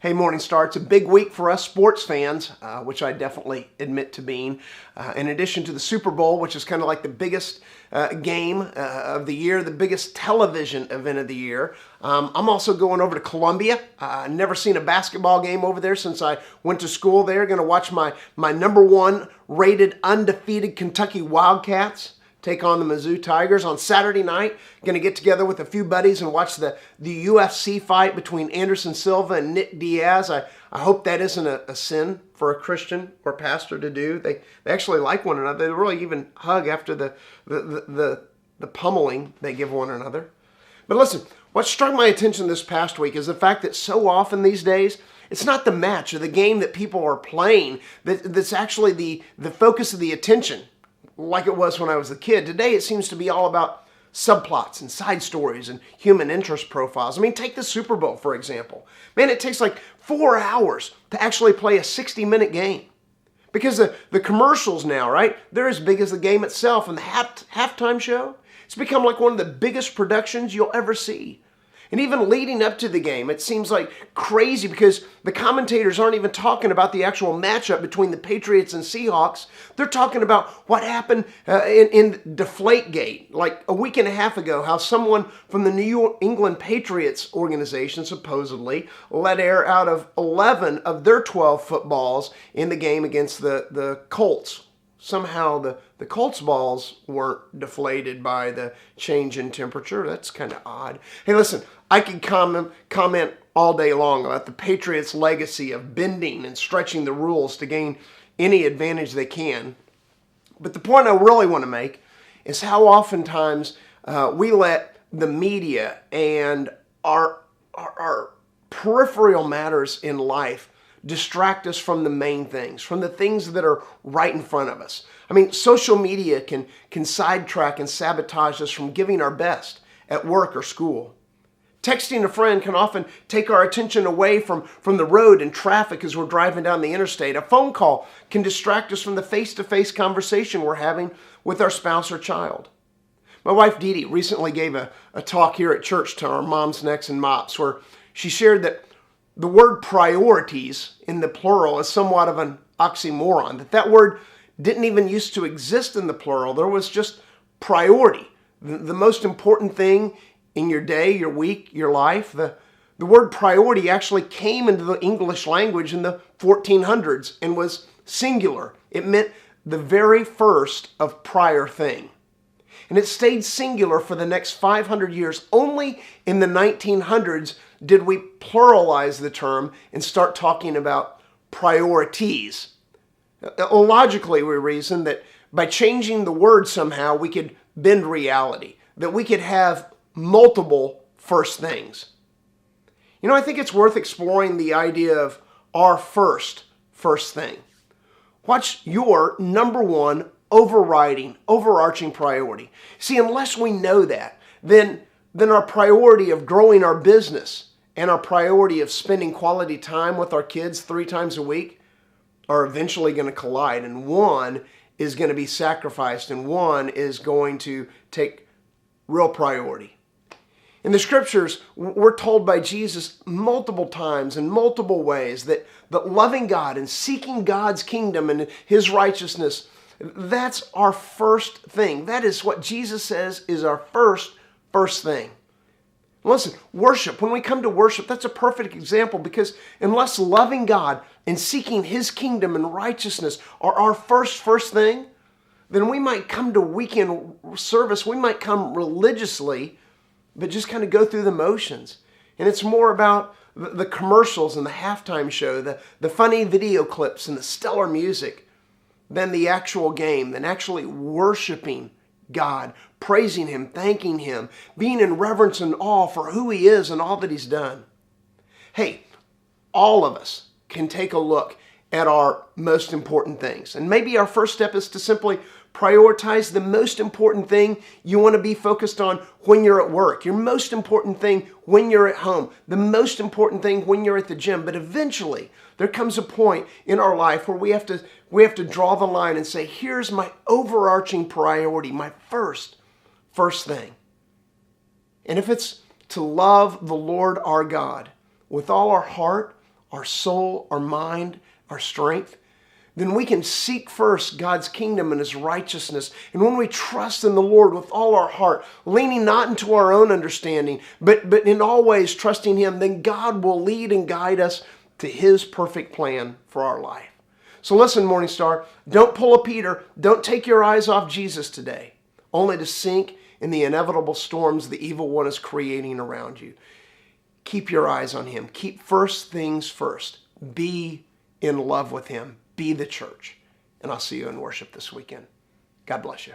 Hey, Morning Star. It's a big week for us sports fans, which I definitely admit to being. In addition to the Super Bowl, which is kind of like the biggest game of the year, the biggest television event of the year. I'm also going over to Columbia. Never seen a basketball game over there since I went to school there. Going to watch my number one rated undefeated Kentucky Wildcats take on the Mizzou Tigers on Saturday night. Going to get together with a few buddies and watch the UFC fight between Anderson Silva and Nick Diaz. I hope that isn't a sin for a Christian or pastor to do. They actually like one another. They really even hug after the pummeling they give one another. But listen, what struck my attention this past week is the fact that so often these days, it's not the match or the game that people are playing that's actually the focus of the attention, like it was when I was a kid. Today, it seems to be all about subplots and side stories and human interest profiles. I mean, take the Super Bowl, for example. Man, it takes like 4 hours to actually play a 60-minute game. Because the commercials now, right, they're as big as the game itself. And the halftime show, it's become like one of the biggest productions you'll ever see. And even leading up to the game, it seems like crazy because the commentators aren't even talking about the actual matchup between the Patriots and Seahawks. They're talking about what happened in Deflategate, like a week and a half ago, how someone from the New England Patriots organization supposedly let air out of 11 of their 12 footballs in the game against the Colts. Somehow the Colts balls weren't deflated by the change in temperature. That's kind of odd. Hey, listen, I could comment all day long about the Patriots' legacy of bending and stretching the rules to gain any advantage they can. But the point I really want to make is how oftentimes we let the media and our peripheral matters in life distract us from the main things, from the things that are right in front of us. I mean, social media can sidetrack and sabotage us from giving our best at work or school. Texting a friend can often take our attention away from the road and traffic as we're driving down the interstate. A phone call can distract us from the face-to-face conversation we're having with our spouse or child. My wife, Dee Dee, recently gave a talk here at church to our moms, necks, and mops, where she shared that the word priorities in the plural is somewhat of an oxymoron, that word didn't even used to exist in the plural. There was just priority, the most important thing in your day, your week, your life. The word priority actually came into the English language in the 1400s and was singular. It meant the very first of prior thing. And it stayed singular for the next 500 years. Only in the 1900s did we pluralize the term and start talking about priorities. Logically, we reason that by changing the word somehow, we could bend reality, that we could have multiple first things. You know, I think it's worth exploring the idea of our first thing. What's your number one overarching priority? See, unless we know that, then our priority of growing our business and our priority of spending quality time with our kids 3 times a week are eventually going to collide, and one is going to be sacrificed and one is going to take real priority. In the scriptures, we're told by Jesus multiple times in multiple ways that loving God and seeking God's kingdom and His righteousness, that's our first thing. That is what Jesus says is our first thing. Listen, worship, when we come to worship, that's a perfect example because unless loving God and seeking His kingdom and righteousness are our first thing, then we might come to weekend service, we might come religiously, but just kind of go through the motions. And it's more about the commercials and the halftime show, the funny video clips and the stellar music than the actual game, than actually worshiping God, praising Him, thanking Him, being in reverence and awe for who He is and all that He's done. Hey, all of us can take a look at our most important things. And maybe our first step is to simply prioritize the most important thing you want to be focused on when you're at work, your most important thing when you're at home, the most important thing when you're at the gym. But eventually, there comes a point in our life where we have to draw the line and say, here's my overarching priority, my first thing. And if it's to love the Lord our God with all our heart, our soul, our mind, our strength, then we can seek first God's kingdom and His righteousness. And when we trust in the Lord with all our heart, leaning not into our own understanding, but in all ways trusting Him, then God will lead and guide us to His perfect plan for our life. So listen, Morning Star, don't pull a Peter. Don't take your eyes off Jesus today, only to sink in the inevitable storms the evil one is creating around you. Keep your eyes on Him. Keep first things first. Be in love with Him. Be the church. And I'll see you in worship this weekend. God bless you.